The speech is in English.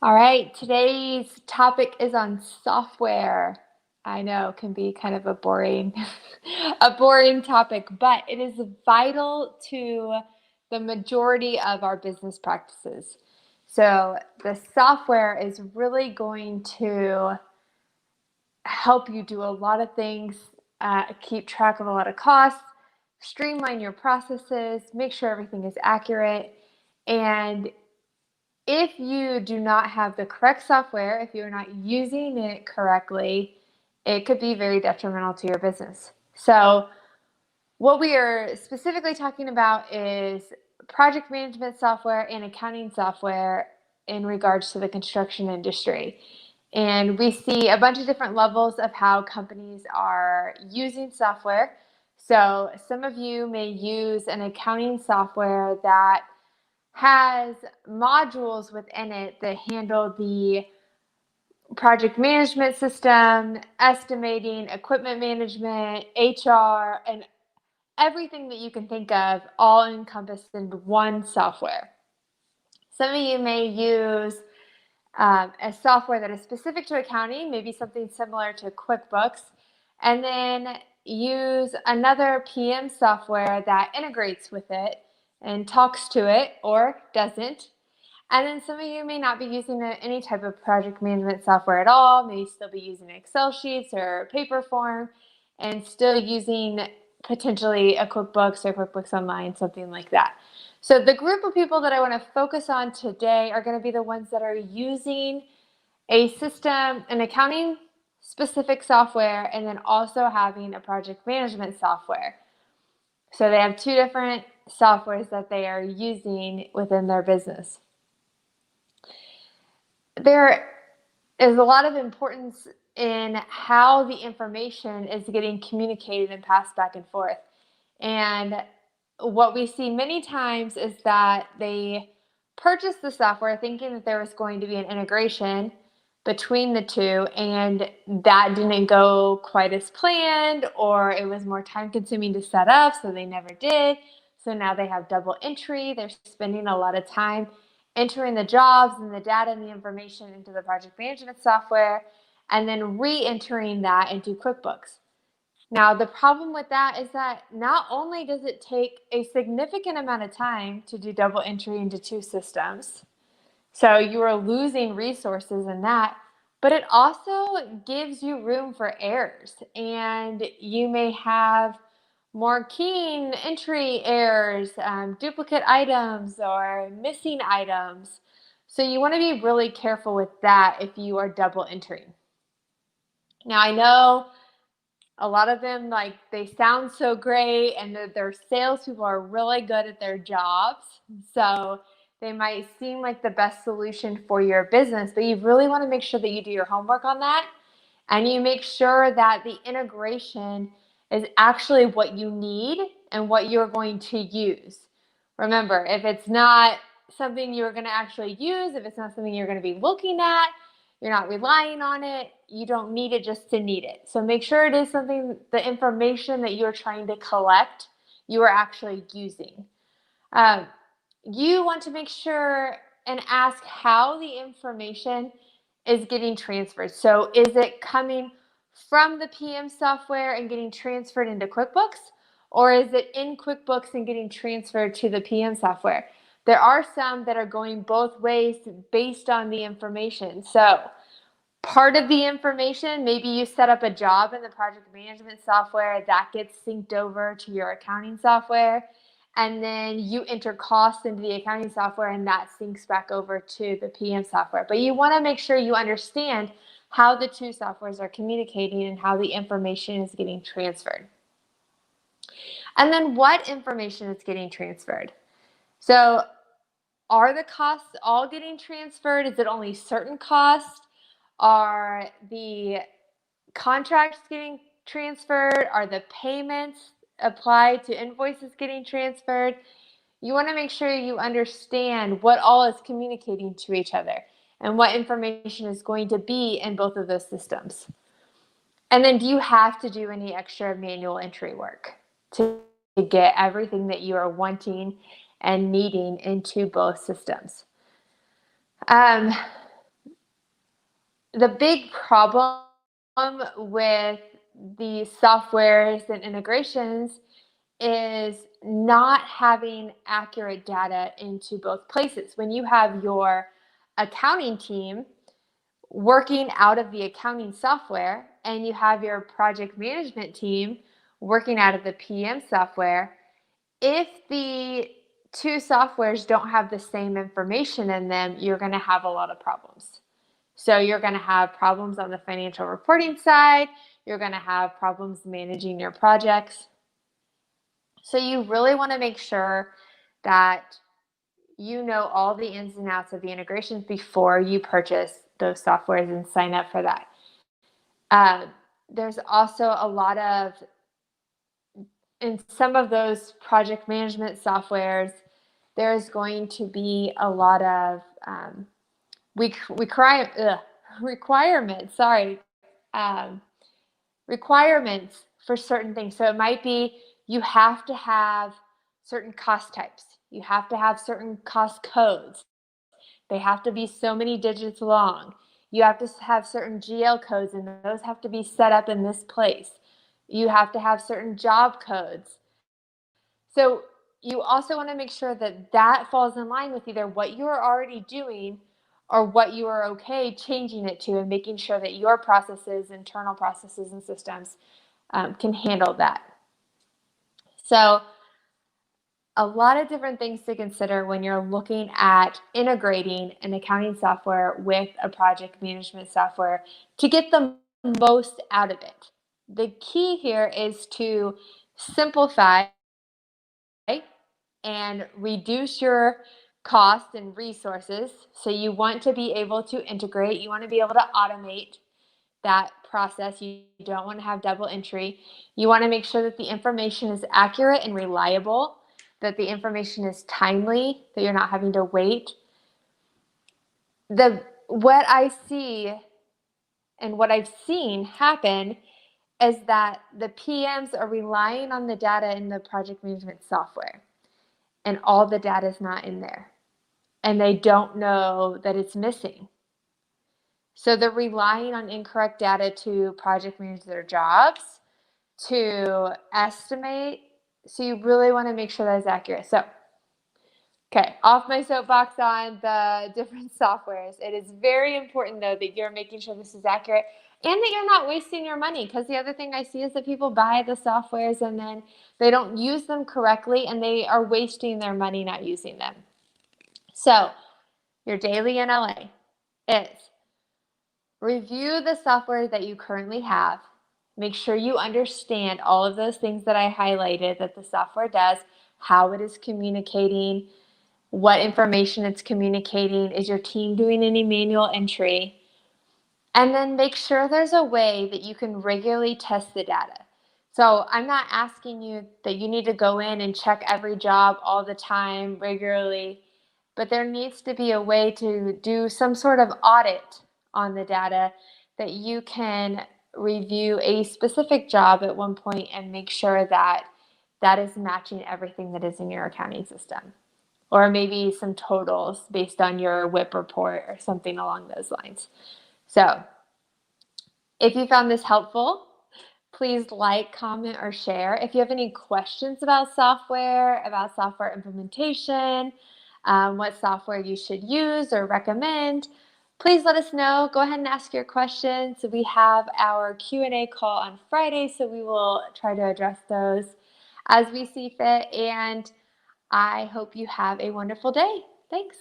All right, today's topic is on software. I know it can be kind of a boring a boring topic, but it is vital to the majority of our business practices. So, the software is really going to help you do a lot of things, keep track of a lot of costs, streamline your processes, make sure everything is accurate, and if you do not have the correct software, if you're not using it correctly, it could be very detrimental to your business. So, what we are specifically talking about is project management software and accounting software in regards to the construction industry. And we see a bunch of different levels of how companies are using software. So, some of you may use an accounting software that has modules within it that handle the project management system, estimating, equipment management, HR, and everything that you can think of all encompassed in one software. Some of you may use a software that is specific to accounting, maybe something similar to QuickBooks, and then use another PM software that integrates with it and talks to it or doesn't. And then some of you may not be using any type of project management software at all, may still be using Excel sheets or paper form and still using potentially a QuickBooks or QuickBooks Online, something like that. So the group of people that I want to focus on today are going to be the ones that are using a system, an accounting specific software, and then also having a project management software. So they have two different softwares that they are using within their business. There is a lot of importance in how the information is getting communicated and passed back and forth. And what we see many times is that they purchased the software thinking that there was going to be an integration between the two, and that didn't go quite as planned, or it was more time consuming to set up, so they never did. So now they have double entry. They're spending a lot of time entering the jobs and the data and the information into the project management software, and then re-entering that into QuickBooks. Now, the problem with that is that not only does it take a significant amount of time to do double entry into two systems, so you are losing resources in that, but it also gives you room for errors, and you may have more keying entry errors, duplicate items, or missing items. So you want to be really careful with that if you are double entering. Now, I know a lot of them, like, they sound so great, and their salespeople are really good at their jobs. So they might seem like the best solution for your business, but you really want to make sure that you do your homework on that, and you make sure that the integration is actually what you need and what you're going to use. Remember, if it's not something you're going to actually use, if it's not something you're going to be looking at, you're not relying on it, you don't need it just to need it. So make sure it is something, the information that you're trying to collect, you are actually using. You want to make sure and ask how the information is getting transferred. So is it coming from the PM software and getting transferred into QuickBooks? Or is it in QuickBooks and getting transferred to the PM software? There are some that are going both ways based on the information. So part of the information, maybe you set up a job in the project management software that gets synced over to your accounting software, and then you enter costs into the accounting software and that syncs back over to the PM software. But you want to make sure you understand how the two softwares are communicating and how the information is getting transferred. And then what information is getting transferred? So are the costs all getting transferred? Is it only certain costs? Are the contracts getting transferred? Are the payments applied to invoices getting transferred? You want to make sure you understand what all is communicating to each other and what information is going to be in both of those systems. And then do you have to do any extra manual entry work to get everything that you are wanting and needing into both systems? The big problem with the softwares and integrations is not having accurate data into both places. When you have your accounting team working out of the accounting software and you have your project management team working out of the PM software, if the two softwares don't have the same information in them, you're going to have a lot of problems. So you're going to have problems on the financial reporting side. You're going to have problems managing your projects. So you really want to make sure that you know all the ins and outs of the integrations before you purchase those softwares and sign up for that. There's also a lot of, in some of those project management softwares, there's going to be a lot of requirements. Requirements for certain things. So it might be you have to have certain cost types. You have to have certain cost codes. They have to be so many digits long. You have to have certain GL codes, and those have to be set up in this place. You have to have certain job codes. So you also want to make sure that that falls in line with either what you are already doing or what you are okay changing it to, and making sure that your processes, internal processes and systems can handle that. So a lot of different things to consider when you're looking at integrating an accounting software with a project management software to get the most out of it. The key here is to simplify and reduce your cost and resources. So you want to be able to integrate, you want to be able to automate that process. You don't want to have double entry. You want to make sure that the information is accurate and reliable, that the information is timely, that you're not having to wait. What I see and what I've seen happen is that the PMs are relying on the data in the project management software, and all the data is not in there, and they don't know that it's missing. So they're relying on incorrect data to project manage their jobs, to estimate. So you really want to make sure that is accurate. So, okay, off my soapbox on the different softwares. It is very important, though, that you're making sure this is accurate and that you're not wasting your money, because the other thing I see is that people buy the softwares and then they don't use them correctly and they are wasting their money not using them. So your daily NLA is review the software that you currently have. Make sure you understand all of those things that I highlighted that the software does, how it is communicating, what information it's communicating. Is your team doing any manual entry? And then make sure there's a way that you can regularly test the data. So I'm not asking you that you need to go in and check every job all the time regularly, but there needs to be a way to do some sort of audit on the data, that you can review a specific job at one point and make sure that that is matching everything that is in your accounting system, or maybe some totals based on your WIP report or something along those lines. So if you found this helpful, please like, comment, or share. If you have any questions about software implementation, what software you should use or recommend, please let us know. Go ahead and ask your questions. We have our Q&A call on Friday, so we will try to address those as we see fit. And I hope you have a wonderful day. Thanks.